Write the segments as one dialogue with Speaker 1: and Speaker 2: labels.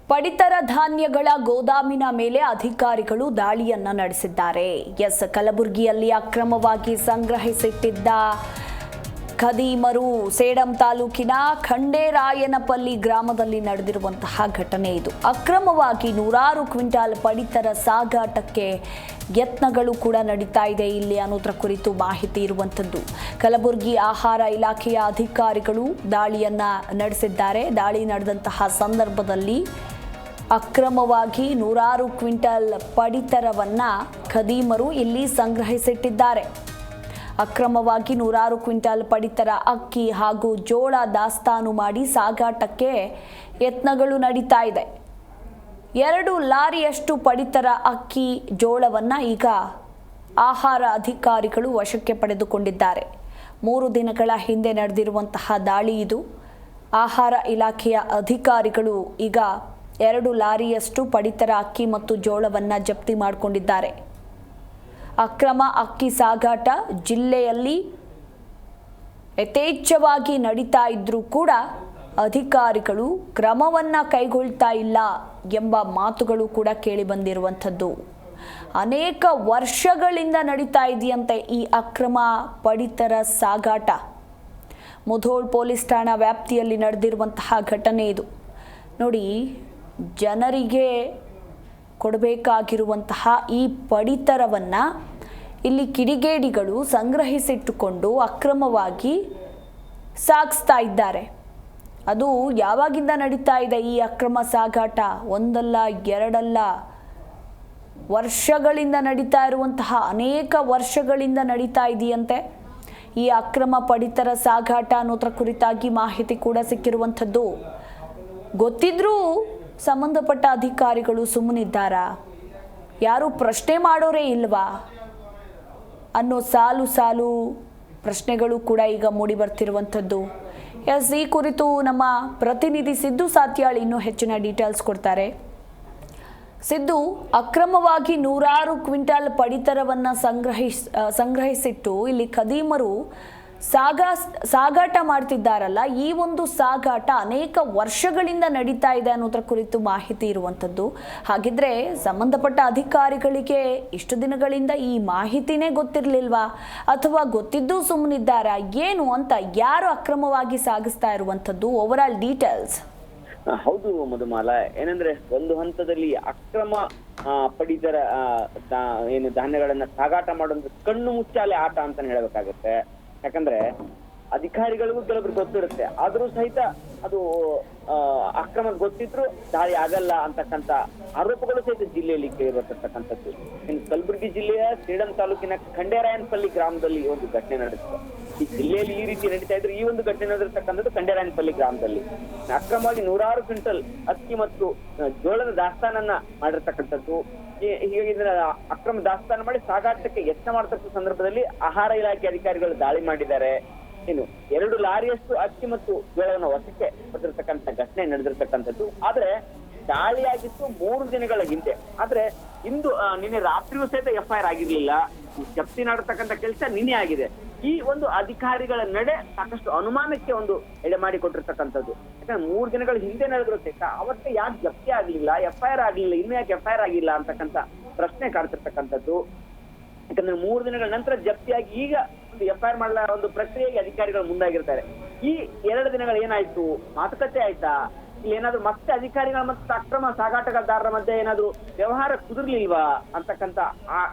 Speaker 1: ಪಡಿತರ ಧಾನ್ಯಗಳ ಗೋದಾಮಿನ ಮೇಲೆ ಅಧಿಕಾರಿಗಳು ದಾಳಿಯನ್ನ ನಡೆಸಿದ್ದಾರೆ. ಕಲಬುರಗಿಯಲ್ಲಿ ಅಕ್ರಮವಾಗಿ ಸಂಗ್ರಹಿಸಿಟ್ಟಿದ್ದ ಖದೀಮರು ಸೇಡಂ ತಾಲೂಕಿನ ಖಂಡೇರಾಯನಪಲ್ಲಿ ಗ್ರಾಮದಲ್ಲಿ ನಡೆದಿರುವಂತಹ ಘಟನೆ ಇದು. ಅಕ್ರಮವಾಗಿ ನೂರಾರು ಕ್ವಿಂಟಾಲ್ ಪಡಿತರ ಸಾಗಾಟಕ್ಕೆ ಯತ್ನಗಳು ಕೂಡ ನಡೀತಾ ಇದೆ ಇಲ್ಲಿ ಅನ್ನೋದರ ಕುರಿತು ಮಾಹಿತಿ ಇರುವಂಥದ್ದು. ಕಲಬುರಗಿ ಆಹಾರ ಇಲಾಖೆಯ ಅಧಿಕಾರಿಗಳು ದಾಳಿಯನ್ನ ನಡೆಸಿದ್ದಾರೆ. ದಾಳಿ ನಡೆದಂತಹ ಸಂದರ್ಭದಲ್ಲಿ ಅಕ್ರಮವಾಗಿ ನೂರಾರು ಕ್ವಿಂಟಲ್ ಪಡಿತರವನ್ನ ಖದೀಮರು ಇಲ್ಲಿ ಸಂಗ್ರಹಿಸಿಟ್ಟಿದ್ದಾರೆ. ಅಕ್ರಮವಾಗಿ ನೂರಾರು ಕ್ವಿಂಟಲ್ ಪಡಿತರ ಅಕ್ಕಿ ಹಾಗೂ ಜೋಳ ದಾಸ್ತಾನು ಮಾಡಿ ಸಾಗಾಟಕ್ಕೆ ಯತ್ನಗಳು ನಡೀತಾ ಇದೆ. 2 ಲಾರಿಯಷ್ಟು ಪಡಿತರ ಅಕ್ಕಿ ಜೋಳವನ್ನ ಈಗ ಆಹಾರ ಅಧಿಕಾರಿಗಳು ವಶಕ್ಕೆ ಪಡೆದುಕೊಂಡಿದ್ದಾರೆ. 3 ದಿನಗಳ ಹಿಂದೆ ನಡೆದಿರುವಂತಹ ದಾಳಿ ಇದು. ಆಹಾರ ಇಲಾಖೆಯ ಅಧಿಕಾರಿಗಳು ಈಗ 2 ಲಾರಿಯಷ್ಟು ಪಡಿತರ ಅಕ್ಕಿ ಮತ್ತು ಜೋಳವನ್ನ ಜಪ್ತಿ ಮಾಡಿಕೊಂಡಿದ್ದಾರೆ. ಅಕ್ರಮ ಅಕ್ಕಿ ಸಾಗಾಟ ಜಿಲ್ಲೆಯಲ್ಲಿ ಯಥೇಚ್ಛವಾಗಿ ನಡೀತಾ ಇದ್ರೂ ಕೂಡ ಅಧಿಕಾರಿಗಳು ಕ್ರಮವನ್ನ ಕೈಗೊಳ್ತಾ ಇಲ್ಲ ಎಂಬ ಮಾತುಗಳು ಕೂಡ ಕೇಳಿ ಬಂದಿರುವಂಥದ್ದು. ಅನೇಕ ವರ್ಷಗಳಿಂದ ನಡೀತಾ ಇದೆಯಂತೆ ಈ ಅಕ್ರಮ ಪಡಿತರ ಸಾಗಾಟ. ಮುಧೋಳ್ ಪೊಲೀಸ್ ಠಾಣಾ ವ್ಯಾಪ್ತಿಯಲ್ಲಿ ನಡೆದಿರುವಂತಹ ಘಟನೆ ಇದು. ನೋಡಿ, ಜನರಿಗೆ ಕೊಡಬೇಕಾಗಿರುವಂತಹ ಈ ಪಡಿತರವನ್ನು ಇಲ್ಲಿ ಕಿಡಿಗೇಡಿಗಳು ಸಂಗ್ರಹಿಸಿಟ್ಟುಕೊಂಡು ಅಕ್ರಮವಾಗಿ ಸಾಗಿಸ್ತಾ ಇದ್ದಾರೆ. ಅದು ಯಾವಾಗಿಂದ ನಡೀತಾ ಇದೆ ಈ ಅಕ್ರಮ ಸಾಗಾಟ? ಒಂದಲ್ಲ ಎರಡಲ್ಲ, ವರ್ಷಗಳಿಂದ ನಡೀತಾ ಇರುವಂತಹ, ಅನೇಕ ವರ್ಷಗಳಿಂದ ನಡೀತಾ ಇದೆಯಂತೆ ಈ ಅಕ್ರಮ ಪಡಿತರ ಸಾಗಾಟ ಅನ್ನೋದ್ರ ಕುರಿತಾಗಿ ಮಾಹಿತಿ ಕೂಡ ಸಿಕ್ಕಿರುವಂಥದ್ದು. ಗೊತ್ತಿದ್ರೂ ಸಂಬಂಧಪಟ್ಟ ಅಧಿಕಾರಿಗಳು ಸುಮ್ಮನಿದ್ದಾರಾ? ಯಾರು ಪ್ರಶ್ನೆ ಮಾಡೋರೇ ಇಲ್ವಾ ಅನ್ನೋ ಸಾಲು ಪ್ರಶ್ನೆಗಳು ಕೂಡ ಈಗ ಮೂಡಿ ಬರ್ತಿರುವಂಥದ್ದು. ಈ ಕುರಿತು ನಮ್ಮ ಪ್ರತಿನಿಧಿ ಸಿದ್ದು ಸಾತ್ಯಾಳ್ ಇನ್ನೂ ಹೆಚ್ಚಿನ ಡೀಟೇಲ್ಸ್ ಕೊಡ್ತಾರೆ. ಸಿದ್ದು, ಅಕ್ರಮವಾಗಿ ನೂರಾರು ಕ್ವಿಂಟಾಲ್ ಪಡಿತರವನ್ನು ಸಂಗ್ರಹಿಸಿಟ್ಟು ಇಲ್ಲಿ ಖದೀಮರು ಸಾಗಾಟ ಮಾಡ್ತಿದ್ದಾರಲ್ಲ, ಈ ಒಂದು ಸಾಗಾಟ ಅನೇಕ ವರ್ಷಗಳಿಂದ ನಡೀತಾ ಇದೆ ಅನ್ನೋದ್ರ ಕುರಿತು ಮಾಹಿತಿ ಇರುವಂಥದ್ದು. ಹಾಗಿದ್ರೆ ಸಂಬಂಧಪಟ್ಟ ಅಧಿಕಾರಿಗಳಿಗೆ ಇಷ್ಟು ದಿನಗಳಿಂದ ಈ ಮಾಹಿತಿನೇ ಗೊತ್ತಿರಲಿಲ್ವಾ, ಅಥವಾ ಗೊತ್ತಿದ್ದು ಸುಮ್ಮನಿದ್ದಾರಾ, ಏನು ಅಂತ? ಯಾರು ಅಕ್ರಮವಾಗಿ ಸಾಗಿಸ್ತಾ ಇರುವಂಥದ್ದು? Over all details.
Speaker 2: ಹೌದು ಮಧುಮಾಲ, ಏನಂದ್ರೆ ಒಂದು ಹಂತದಲ್ಲಿ ಅಕ್ರಮ ಪಡಿತರ ಏನು ಧಾನ್ಯಗಳನ್ನ ಸಾಗಾಟ ಮಾಡೋದು ಕಣ್ಣು ಮುಚ್ಚಾಲೆ ಆಟ ಅಂತಾನೆ ಹೇಳ್ಬೇಕಾಗತ್ತೆ. ಯಾಕಂದ್ರೆ ಅಧಿಕಾರಿಗಳಿಗೂ ಕೆಲವರು ಗೊತ್ತಿರುತ್ತೆ, ಆದ್ರೂ ಸಹಿತ ಅದು ಅಕ್ರಮ ಗೊತ್ತಿದ್ರು ದಾಳಿ ಆಗಲ್ಲ ಅಂತಕ್ಕಂಥ ಆರೋಪಗಳು ಸಹಿತ ಜಿಲ್ಲೆಯಲ್ಲಿ ಕೇಳಿ ಬರ್ತಿರ್ತಕ್ಕಂಥದ್ದು. ಇನ್ನು ಕಲಬುರಗಿ ಜಿಲ್ಲೆಯ ಸೇಡಂ ತಾಲೂಕಿನ ಖಂಡೇರಾಯನಪಲ್ಲಿ ಗ್ರಾಮದಲ್ಲಿ ಒಂದು ಘಟನೆ ನಡೆದಿದೆ. ಈ ಜಿಲ್ಲೆಯಲ್ಲಿ ಈ ರೀತಿ ನಡೀತಾ ಇದ್ರೆ ಈ ಒಂದು ಘಟನೆ ನಡೆದಿರ್ತಕ್ಕಂಥದ್ದು ಖಂಡೇರಾಯನಪಲ್ಲಿ ಗ್ರಾಮದಲ್ಲಿ ಅಕ್ರಮವಾಗಿ ನೂರಾರು ಕ್ವಿಂಟಲ್ ಅಕ್ಕಿ ಮತ್ತು ಜೋಳದ ದಾಸ್ತಾನನ್ನ ಮಾಡಿರ್ತಕ್ಕಂಥದ್ದು. ಹೀಗಾಗಿ ಅಕ್ರಮ ದಾಸ್ತಾನ ಮಾಡಿ ಸಾಗಾಟಕ್ಕೆ ಯತ್ನ ಮಾಡತಕ್ಕ ಸಂದರ್ಭದಲ್ಲಿ ಆಹಾರ ಇಲಾಖೆ ಅಧಿಕಾರಿಗಳು ದಾಳಿ ಮಾಡಿದ್ದಾರೆ. ಇನ್ನು 2 ಲಾರಿಯಷ್ಟು ಅಕ್ಕಿ ಮತ್ತು ಜೋಳವನ್ನು ವಶಕ್ಕೆ ಪಡೆದಿರ್ತಕ್ಕಂಥ ಘಟನೆ ನಡೆದಿರ್ತಕ್ಕಂಥದ್ದು. ಆದ್ರೆ ದಾಳಿಯಾಗಿತ್ತು 3 ದಿನಗಳ ಹಿಂದೆ. ಆದ್ರೆ ಇಂದು ನಿನ್ನೆ ರಾತ್ರಿಯೂ ಸಹಿತ FIR ಆಗಿರ್ಲಿಲ್ಲ. ಜಪ್ತಿ ಮಾಡತಕ್ಕಂಥ ಕೆಲಸ ನಿನ್ನೆ ಆಗಿದೆ. ಈ ಒಂದು ಅಧಿಕಾರಿಗಳ ನಡೆ ಸಾಕಷ್ಟು ಅನುಮಾನಕ್ಕೆ ಒಂದು ಎಡೆ ಮಾಡಿಕೊಟ್ಟಿರ್ತಕ್ಕಂಥದ್ದು. ಯಾಕಂದ್ರೆ 3 ದಿನಗಳ ಹಿಂದೆ ನಡೆದ್ರು ಸಹಿತ ಅವತ್ತೇ ಯಾಕೆ ಜಪ್ತಿ ಆಗ್ಲಿಲ್ಲ, FIR ಆಗ್ಲಿಲ್ಲ, ಇನ್ನು ಯಾಕೆ FIR ಆಗಿಲ್ಲ ಅಂತಕ್ಕಂಥ ಪ್ರಶ್ನೆ ಕಾಡ್ತಿರ್ತಕ್ಕಂಥದ್ದು. ಯಾಕಂದ್ರೆ 3 ದಿನಗಳ ನಂತರ ಜಪ್ತಿಯಾಗಿ ಈಗ ಒಂದು FIR ಮಾಡಲ ಒಂದು ಪ್ರಕ್ರಿಯೆಗೆ ಅಧಿಕಾರಿಗಳು ಮುಂದಾಗಿರ್ತಾರೆ. ಈ 2 ದಿನಗಳು ಏನಾಯ್ತು, ಮಾತುಕತೆ ಆಯ್ತಾ, ಇಲ್ಲಿ ಏನಾದ್ರು ಮತ್ತೆ ಅಧಿಕಾರಿಗಳ ಮತ್ತು ಅಕ್ರಮ ಸಾಗಾಟಗಾರರ ಮಧ್ಯೆ ಏನಾದ್ರು ವ್ಯವಹಾರ ಕುದುರ್ಲಿಲ್ವಾ ಅಂತಕ್ಕಂಥ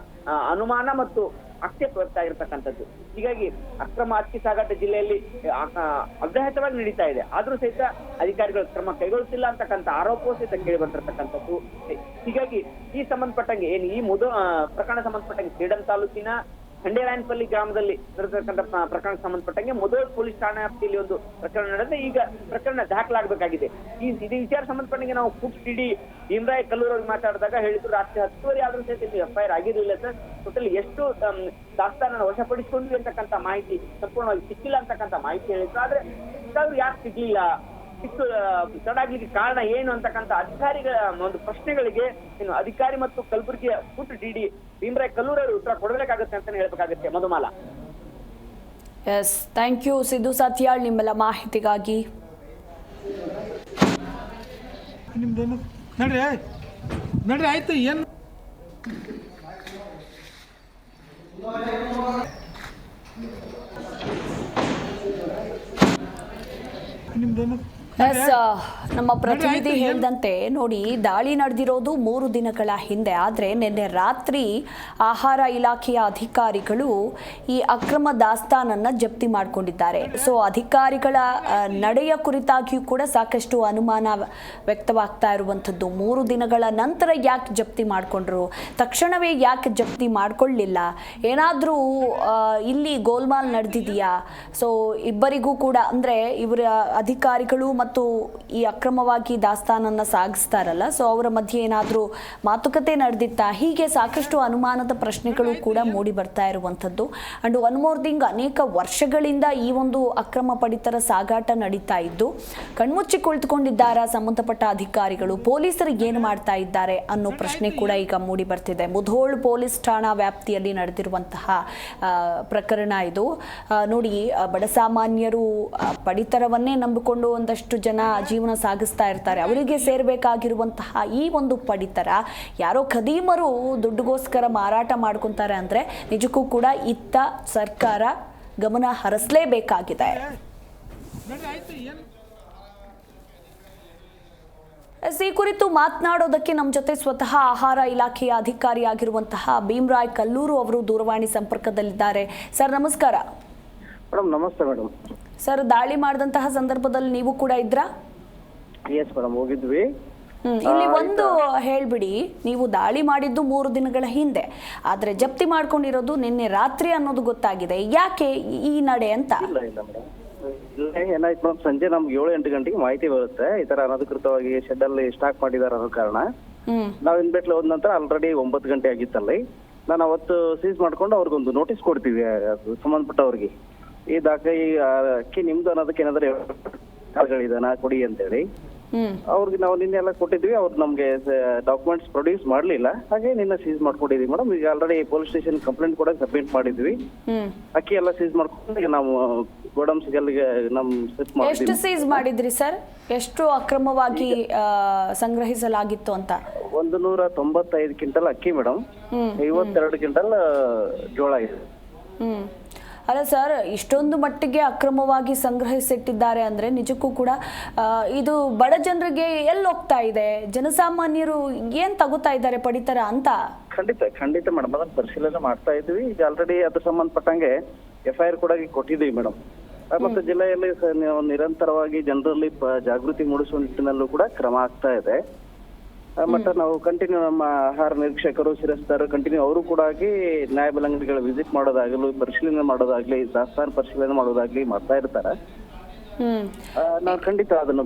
Speaker 2: ಅನುಮಾನ ಮತ್ತು ಆಕ್ಷೇಪ ವ್ಯಕ್ತ ಆಗಿರ್ತಕ್ಕಂಥದ್ದು. ಹೀಗಾಗಿ ಅಕ್ರಮ ಅಕ್ಕಿ ಸಾಗಾಟ ಜಿಲ್ಲೆಯಲ್ಲಿ ಅವ್ಯಾಹತವಾಗಿ ನಡೀತಾ ಇದೆ. ಆದ್ರೂ ಸಹಿತ ಅಧಿಕಾರಿಗಳು ಕ್ರಮ ಕೈಗೊಳ್ಳುತ್ತಿಲ್ಲ ಅಂತಕ್ಕಂಥ ಆರೋಪವೂ ಸಹಿತ ಕೇಳಿ ಬಂದಿರತಕ್ಕಂಥದ್ದು. ಹೀಗಾಗಿ ಈ ಸಂಬಂಧಪಟ್ಟಂಗೆ ಏನು ಈ ಪ್ರಕರಣ ಸಂಬಂಧಪಟ್ಟಂಗೆ ಸೇಡಂ ತಾಲೂಕಿನ ಖಂಡೇರಾಯನಪಲ್ಲಿ ಗ್ರಾಮದಲ್ಲಿ ನಡೆದಿರ್ತಕ್ಕಂಥ ಪ್ರಕರಣ ಸಂಬಂಧಪಟ್ಟಂಗೆ ಮುಧೋಳ್ ಪೊಲೀಸ್ ಠಾಣಾ ವ್ಯಾಪ್ತಿಯಲ್ಲಿ ಒಂದು ಪ್ರಕರಣ ನಡೆದಿದೆ. ಈಗ ಪ್ರಕರಣ ದಾಖಲಾಗಬೇಕಾಗಿದೆ. ಇದೇ ವಿಚಾರ ಸಂಬಂಧಪಟ್ಟಂಗೆ ನಾವು ಡಿ ಭೀಮರಾಯ ಕಲ್ಲೂರ್ ಅವ್ರಿಗೆ ಮಾತಾಡಿದಾಗ ಹೇಳಿದ್ರು, ರಾತ್ರಿ 10:30 ಆದ್ರೂ ಸಹಿತ FIR ಆಗಿರ್ಲಿಲ್ಲ ಸರ್, ಟೋಟಲಿ ಎಷ್ಟು ದಾಸ್ತಾನ ವಶಪಡಿಸಿಕೊಂಡ್ವಿ ಅಂತಕ್ಕಂಥ ಮಾಹಿತಿ ಸಂಪೂರ್ಣವಾಗಿ ಸಿಕ್ಕಿಲ್ಲ ಅಂತಕ್ಕಂಥ ಮಾಹಿತಿ ಹೇಳಿದ್ರು. ಆದ್ರೆ ಯಾಕೆ ಸಿಗ್ಲಿಲ್ಲ, ತಡಾಗ್ಲಿಕ್ಕೆ ಕಾರಣ ಏನು ಅಂತಕ್ಕಂಥ ಅಧಿಕಾರಿಗಳ ಒಂದು ಪ್ರಶ್ನೆಗಳಿಗೆ ಇನ್ನು ಅಧಿಕಾರಿ ಮತ್ತು ಕಲಬುರಗಿಯ ಡಿ ಭೀಮರಾಯ ಕಲ್ಲೂರ್ ಅವರು ಉತ್ತರ ಕೊಡಬೇಕಾಗುತ್ತೆ ಅಂತಾನೆ ಹೇಳ್ಬೇಕಾಗುತ್ತೆ Madhumala.
Speaker 1: Yes, thank you Siddu Satyal ನಿಮ್ಮೆಲ್ಲ ಮಾಹಿತಿಗಾಗಿ.
Speaker 3: ನಡ್ರಿ ಆಯ್ತು ಏನು ನಿಮ್ದೇನು
Speaker 1: ಎಸ್ ನಮ್ಮ ಪ್ರತಿನಿಧಿ ಹೇಳಿದಂತೆ ನೋಡಿ, ದಾಳಿ ನಡೆದಿರೋದು 3 ದಿನಗಳ ಹಿಂದೆ. ಆದರೆ ನಿನ್ನೆ ರಾತ್ರಿ ಆಹಾರ ಇಲಾಖೆಯ ಅಧಿಕಾರಿಗಳು ಈ ಅಕ್ರಮ ದಾಸ್ತಾನನ್ನು ಜಪ್ತಿ ಮಾಡಿಕೊಂಡಿದ್ದಾರೆ. ಸೊ ಅಧಿಕಾರಿಗಳ ನಡೆಯ ಕುರಿತಾಗಿಯೂ ಕೂಡ ಸಾಕಷ್ಟು ಅನುಮಾನ ವ್ಯಕ್ತವಾಗ್ತಾ ಇರುವಂಥದ್ದು. 3 ದಿನಗಳ ನಂತರ ಯಾಕೆ ಜಪ್ತಿ ಮಾಡಿಕೊಂಡ್ರು, ತಕ್ಷಣವೇ ಯಾಕೆ ಜಪ್ತಿ ಮಾಡಿಕೊಳ್ಳಲಿಲ್ಲ, ಏನಾದರೂ ಇಲ್ಲಿ ಗೋಲ್ಮಾಲ್ ನಡೆದಿದೆಯಾ? ಸೊ ಇಬ್ಬರಿಗೂ ಕೂಡ ಅಂದರೆ ಇವರ ಅಧಿಕಾರಿಗಳು ಮತ್ತು ಈ ಅಕ್ರಮವಾಗಿ ದಾಸ್ತಾನನ್ನ ಸಾಗಿಸ್ತಾರಲ್ಲ, ಸೊ ಅವರ ಮಧ್ಯೆ ಏನಾದರೂ ಮಾತುಕತೆ ನಡೆದಿತ್ತಾ? ಹೀಗೆ ಸಾಕಷ್ಟು ಅನುಮಾನದ ಪ್ರಶ್ನೆಗಳು ಕೂಡ ಮೂಡಿ ಬರ್ತಾ ಇರುವಂಥದ್ದು. ಅಂಡ್ ಒನ್ ಮೋರ್ ಥಿಂಗ್, ಅನೇಕ ವರ್ಷಗಳಿಂದ ಈ ಒಂದು ಅಕ್ರಮ ಪಡಿತರ ಸಾಗಾಟ ನಡೀತಾ ಇದ್ದು ಕಣ್ಮುಚ್ಚಿ ಕುಳಿತುಕೊಂಡಿದ್ದಾರಾ ಸಂಬಂಧಪಟ್ಟ ಅಧಿಕಾರಿಗಳು? ಪೊಲೀಸರಿಗೆ ಏನು ಮಾಡ್ತಾ ಇದ್ದಾರೆ ಅನ್ನೋ ಪ್ರಶ್ನೆ ಕೂಡ ಈಗ ಮೂಡಿ ಬರ್ತಿದೆ. ಮುಧೋಳ್ ಪೊಲೀಸ್ ಠಾಣಾ ವ್ಯಾಪ್ತಿಯಲ್ಲಿ ನಡೆದಿರುವಂತಹ ಪ್ರಕರಣ ಇದು. ನೋಡಿ, ಬಡಸಾಮಾನ್ಯರು ಪಡಿತರವನ್ನೇ ನಂಬಿಕೊಂಡು ಒಂದಷ್ಟು ಜನ ಜೀವನ ಸಾಗಿಸ್ತಾ ಇರ್ತಾರೆ. ಅವರಿಗೆ ಸೇರಬೇಕಾಗಿರುವಂತಹ ಈ ಒಂದು ಪಡಿತರ ಯಾರೋ ಖದೀಮರು ದುಡ್ಡುಗೋಸ್ಕರ ಮಾರಾಟ ಮಾಡ್ಕೊಂತಾರೆ ಅಂದ್ರೆ ನಿಜಕ್ಕೂ ಕೂಡ ಇತ್ತ ಸರ್ಕಾರ ಗಮನ ಹರಿಸಲೇಬೇಕಾಗಿದೆ. ಈ ಕುರಿತು ಮಾತನಾಡೋದಕ್ಕೆ ನಮ್ಮ ಜೊತೆ ಸ್ವತಃ ಆಹಾರ ಇಲಾಖೆಯ ಅಧಿಕಾರಿಯಾಗಿರುವಂತಹ ಭೀಮರಾಯ್ ಕಲ್ಲೂರು ಅವರು ದೂರವಾಣಿ ಸಂಪರ್ಕದಲ್ಲಿದ್ದಾರೆ. ಸರ್ ನಮಸ್ಕಾರ.
Speaker 4: ಮೇಡಮ್ ನಮಸ್ತೆ ಮೇಡಮ್.
Speaker 1: ಸರ್, ದಾಳಿ ಮಾಡಿದಂತಹ ಸಂದರ್ಭದಲ್ಲಿ ನೀವು ಕೂಡ ಇದ್ರಾ?
Speaker 4: ಎಸ್ ಮೇಡಮ್, ಹೋಗಿದ್ವಿ.
Speaker 1: ಇಲ್ಲಿ ಒಂದು ಹೇಳ್ಬಿಡಿ, ನೀವು ದಾಳಿ ಮಾಡಿದ್ದು 3 ದಿನಗಳ ಹಿಂದೆ, ಆದ್ರೆ ಜಪ್ತಿ ಮಾಡ್ಕೊಂಡಿರೋದು ನಿನ್ನೆ ರಾತ್ರಿ ಅನ್ನೋದು ಗೊತ್ತಾಗಿದೆ. ಯಾಕೆ ಈ ನಡೆ ಅಂತ?
Speaker 4: ಇಲ್ಲ ಮೇಡಮ್, ಏನಾಯ್ತು ಮೇಡಮ್, ಸಂಜೆ ನಮ್ಗೆ 7-8 ಗಂಟೆಗೆ ಮಾಹಿತಿ ಬರುತ್ತೆ ಈ ತರ ಅನಧಿಕೃತವಾಗಿ ಶೆಡ್ ಅಲ್ಲಿ ಸ್ಟಾಕ್ ಮಾಡಿದಾರೆ ಅನ್ನೋ ಕಾರಣ. ನಾವ್ ಇನ್ಬೇಟ್ಲೆ ಹೋದ ನಂತರ ಆಲ್ರೆಡಿ 9 ಗಂಟೆ ಆಗಿತ್ತಲ್ಲಿ. ನಾನು ಅವತ್ತು ಸೀಸ್ ಮಾಡ್ಕೊಂಡು ಅವ್ರಿಗೊಂದು ನೋಟಿಸ್ ಕೊಡ್ತೀವಿ, ಅದು ಸಂಬಂಧಪಟ್ಟವ್ರಿಗೆ. ಈ ಅಕ್ಕಿ ನಿಮ್ದು ಅನ್ನೋದಕ್ಕೆ ಏನಾದ್ರು ಇದನ್ನ ಕೊಡಿ ಅಂತೇಳಿ ಅವ್ರಿಗೆ ನಾವು ನಿನ್ನೆ ಎಲ್ಲ ಕೊಟ್ಟಿದ್ವಿ. ಅವ್ರು ನಮ್ಗೆ ಡಾಕ್ಯುಮೆಂಟ್ಸ್ ಪ್ರೊಡ್ಯೂಸ್ ಮಾಡ್ಲಿಲ್ಲ, ಹಾಗೆ ನಿನ್ನ ಸೀಸ್ ಮಾಡ್ಕೊಂಡಿದೀವಿ ಮೇಡಮ್. ಈಗ ಆಲ್ರೆಡಿ ಪೊಲೀಸ್ ಸ್ಟೇಷನ್ ಕಂಪ್ಲೇಂಟ್ ಕೂಡ ಸಬ್ಮಿಟ್ ಮಾಡಿದ್ವಿ. ಅಕ್ಕಿ ಎಲ್ಲ ಸೀಸ್ ಮಾಡ್ಕೊಂಡು ಈಗ ನಾವು ಗೋಡಮ್ ಸಿಗಲ್ಗೆ ನಮ್ ಶಿಫ್ಟ್ ಮಾಡಿದ್ವಿ.
Speaker 1: ಎಷ್ಟು ಸೀಸ್ ಮಾಡಿದ್ರಿ ಸರ್? ಎಷ್ಟು ಅಕ್ರಮವಾಗಿ ಸಂಗ್ರಹಿಸಲಾಗಿತ್ತು ಅಂತ?
Speaker 4: 195 ಕ್ವಿಂಟಲ್ ಅಕ್ಕಿ ಮೇಡಮ್, 52 ಕ್ವಿಂಟಲ್ ಜೋಳ ಇದೆ.
Speaker 1: ಅಲ್ಲ ಸರ್, ಇಷ್ಟೊಂದು ಮಟ್ಟಿಗೆ ಅಕ್ರಮವಾಗಿ ಸಂಗ್ರಹಿಸಿಟ್ಟಿದ್ದಾರೆ ಅಂದ್ರೆ ನಿಜಕ್ಕೂ ಕೂಡ ಇದು ಬಡ ಜನರಿಗೆ ಎಲ್ಲಿ ಹೋಗ್ತಾ ಇದೆ? ಜನಸಾಮಾನ್ಯರು ಏನ್ ತಗೋತಾ ಇದ್ದಾರೆ ಪಡಿತರ ಅಂತ?
Speaker 4: ಖಂಡಿತ ಮೇಡಮ್, ಅದನ್ನ ಪರಿಶೀಲನೆ ಮಾಡ್ತಾ ಇದ್ವಿ. ಈಗ ಆಲ್ರೆಡಿ ಅದ್ರ ಸಂಬಂಧಪಟ್ಟಂಗೆ FIR ಕೂಡ ಕೊಟ್ಟಿದ್ದೀವಿ ಮೇಡಮ್. ಮತ್ತೆ ಜಿಲ್ಲೆಯಲ್ಲಿ ನಿರಂತರವಾಗಿ ಜನರಲ್ಲಿ ಜಾಗೃತಿ ಮೂಡಿಸುವ ನಿಟ್ಟಿನಲ್ಲೂ ಕೂಡ ಕ್ರಮ ಆಗ್ತಾ ಇದೆ. ಮತ್ತೆ ನಾವು ಕಂಟಿನ್ಯೂ ನಮ್ಮ ಆಹಾರ ನಿರೀಕ್ಷಕರು, ಶಿರಸ್ತರು ಕಂಟಿನ್ಯೂ ಅವರು ಕೂಡ ನ್ಯಾಯಬೆಲೆ ಅಂಗಡಿಗಳ ವಿಸಿಟ್ ಮಾಡೋದಾಗ್ಲಿ, ಪರಿಶೀಲನೆ ಮಾಡೋದಾಗ್ಲಿ, ದಾಸ್ತಾನು ಪರಿಶೀಲನೆ ಮಾಡೋದಾಗ್ಲಿ ಮಾಡ್ತಾ ಇರ್ತಾರೆ. ನಾವು ಖಂಡಿತ ಅದನ್ನು.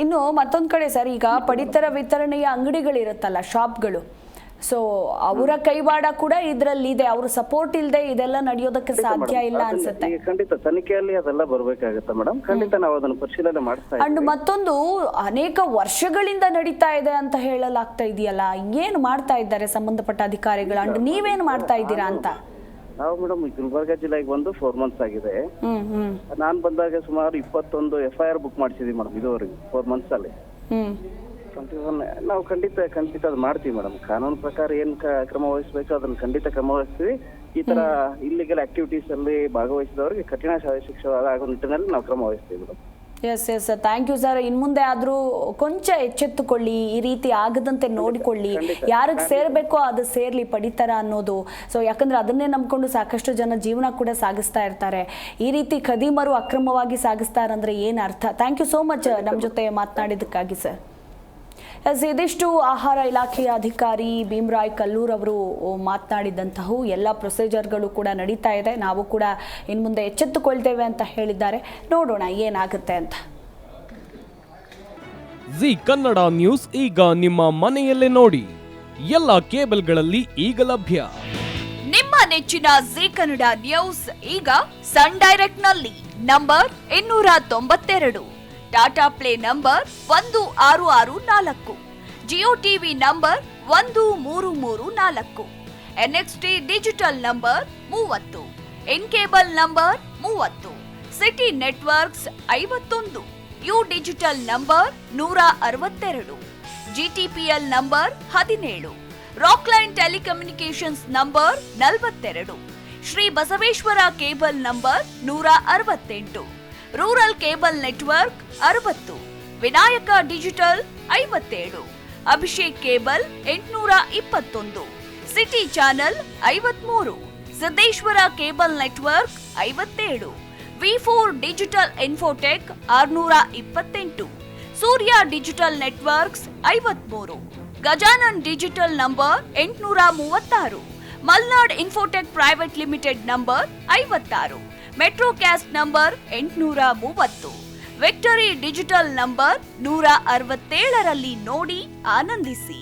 Speaker 1: ಇನ್ನು ಮತ್ತೊಂದ್ ಕಡೆ ಸರ್, ಈಗ ಪಡಿತರ ವಿತರಣೆಯ ಅಂಗಡಿಗಳಿರುತ್ತಲ್ಲ, ಶಾಪ್ಗಳು, ಸೊ ಅವರ ಕೈವಾಡ ಕೂಡ ಇದ್ರಲ್ಲಿ ಇದೆ. ಅವ್ರ ಸಪೋರ್ಟ್ ಇಲ್ಲದೆ ಇದೆಲ್ಲ ನಡೆಯೋದಕ್ಕೆ ಸಾಧ್ಯ ಇಲ್ಲ ಅನ್ಸುತ್ತೆ.
Speaker 4: ಖಂಡಿತ ತನಿಖೆಯಲ್ಲಿ ಅದೆಲ್ಲ ಬರ್ಬೇಕಾಗತ್ತೆ ಮೇಡಮ್. ಖಂಡಿತ ನಾವು ಅದನ್ನು ಪರಿಶೀಲನೆ ಮಾಡ್ತಾ ಇದ್ದೀವಿ.
Speaker 1: ಅಂಡ್ ಮತ್ತೊಂದು, ಅನೇಕ ವರ್ಷಗಳಿಂದ ನಡೀತಾ ಇದೆ ಅಂತ ಹೇಳಲಾಗ್ತಾ ಇದೆಯಲ್ಲ, ಏನು ಮಾಡ್ತಾ ಇದ್ದಾರೆ ಸಂಬಂಧಪಟ್ಟ ಅಧಿಕಾರಿಗಳು? ಅಂಡ್ ನೀವೇನ್ ಮಾಡ್ತಾ ಇದ್ದೀರಾ ಅಂತ?
Speaker 4: ನಾವು ಮೇಡಮ್ ಗುಲ್ಬರ್ಗ ಜಿಲ್ಲೆಗೆ ಬಂದು 4 months ಆಗಿದೆ. ನಾನ್ ಬಂದಾಗ ಸುಮಾರು 21 FIR ಬುಕ್ ಮಾಡಿಸಿದೀವಿ ಮೇಡಮ್ ಇದುವರೆಗೂ 4 months ಅಲ್ಲಿ. ನಾವು ಖಂಡಿತ ಅದು ಮಾಡ್ತೀವಿ ಮೇಡಮ್. ಕಾನೂನು ಪ್ರಕಾರ ಏನ್ ಕ್ರಮ ವಹಿಸಬೇಕು ಅದನ್ನ ಖಂಡಿತ ಕ್ರಮ ವಹಿಸ್ತೀವಿ. ಈ ತರ ಇಲ್ಲಿಗಲ್ ಆಕ್ಟಿವಿಟೀಸ್ ಅಲ್ಲಿ ಭಾಗವಹಿಸಿದವರಿಗೆ ಕಠಿಣ ಶಿಕ್ಷೆ ಆಗೋ ನಿಟ್ಟಿನಲ್ಲಿ ನಾವು ಕ್ರಮ ವಹಿಸ್ತೀವಿ madam.
Speaker 1: Yes thank you sir. ಇನ್ ಮುಂದೆ ಆದ್ರೂ ಕೊಂಚ ಎಚ್ಚೆತ್ತುಕೊಳ್ಳಿ, ಈ ರೀತಿ ಆಗದಂತೆ ನೋಡಿಕೊಳ್ಳಿ. ಯಾರಿಗೆ ಸೇರ್ಬೇಕೋ ಅದು ಸೇರ್ಲಿ ಪಡಿತರ ಅನ್ನೋದು. ಸೊ ಯಾಕಂದ್ರೆ ಅದನ್ನೇ ನಂಬ್ಕೊಂಡು ಸಾಕಷ್ಟು ಜನ ಜೀವನ ಕೂಡ ಸಾಗಿಸ್ತಾ ಇರ್ತಾರೆ. ಈ ರೀತಿ ಖದೀಮರು ಅಕ್ರಮವಾಗಿ ಸಾಗಿಸ್ತಾರಂದ್ರೆ ಏನ್ ಅರ್ಥ? ಥ್ಯಾಂಕ್ ಯು ಸೋ ಮಚ್ ನಮ್ಮ ಜೊತೆ ಮಾತನಾಡಿದ್ದಕ್ಕಾಗಿ ಸರ್. ಇದಿಷ್ಟು ಆಹಾರ ಇಲಾಖೆಯ ಅಧಿಕಾರಿ ಭೀಮರಾಯ್ ಕಲ್ಲೂರ್ ಅವರು ಮಾತನಾಡಿದಂತಹ ಎಲ್ಲ ಪ್ರೊಸೀಜರ್ಗಳು ಕೂಡ ನಡೀತಾ ಇದೆ. ನಾವು ಕೂಡ ಇನ್ನು ಮುಂದೆ ಎಚ್ಚೆತ್ತುಕೊಳ್ತೇವೆ ಅಂತ ಹೇಳಿದ್ದಾರೆ. ನೋಡೋಣ ಏನಾಗುತ್ತೆ ಅಂತ.
Speaker 5: ಜಿ ಕನ್ನಡ ನ್ಯೂಸ್ ಈಗ ನಿಮ್ಮ ಮನೆಯಲ್ಲೇ ನೋಡಿ. ಎಲ್ಲ ಕೇಬಲ್ಗಳಲ್ಲಿ ಈಗ ಲಭ್ಯ.
Speaker 6: ನಿಮ್ಮ ನೆಚ್ಚಿನ ಜಿ ಕನ್ನಡ ನ್ಯೂಸ್ ಈಗ ಸನ್ ಡೈರೆಕ್ಟ್ ನಲ್ಲಿ number 292, Tata play number 1664, Jio TV number 1334, NXT digital number 30, in cable number 30, city networks 51, U digital number 162, GTPL number 17, Rockline telecommunications number 42, Shri Basaveshwara cable number 168, rural cable network 60, Vinayaka digital 57, Abhishek cable 821, city channel 53, Siddeshwara cable network 57, V4 digital Infotech 628, Surya digital networks 53, Gajanan digital number 836, Malnad Infotech private limited number 56, Metrocast number 830, Victory digital number 167ರಲ್ಲಿ ನೋಡಿ ಆನಂದಿಸಿ.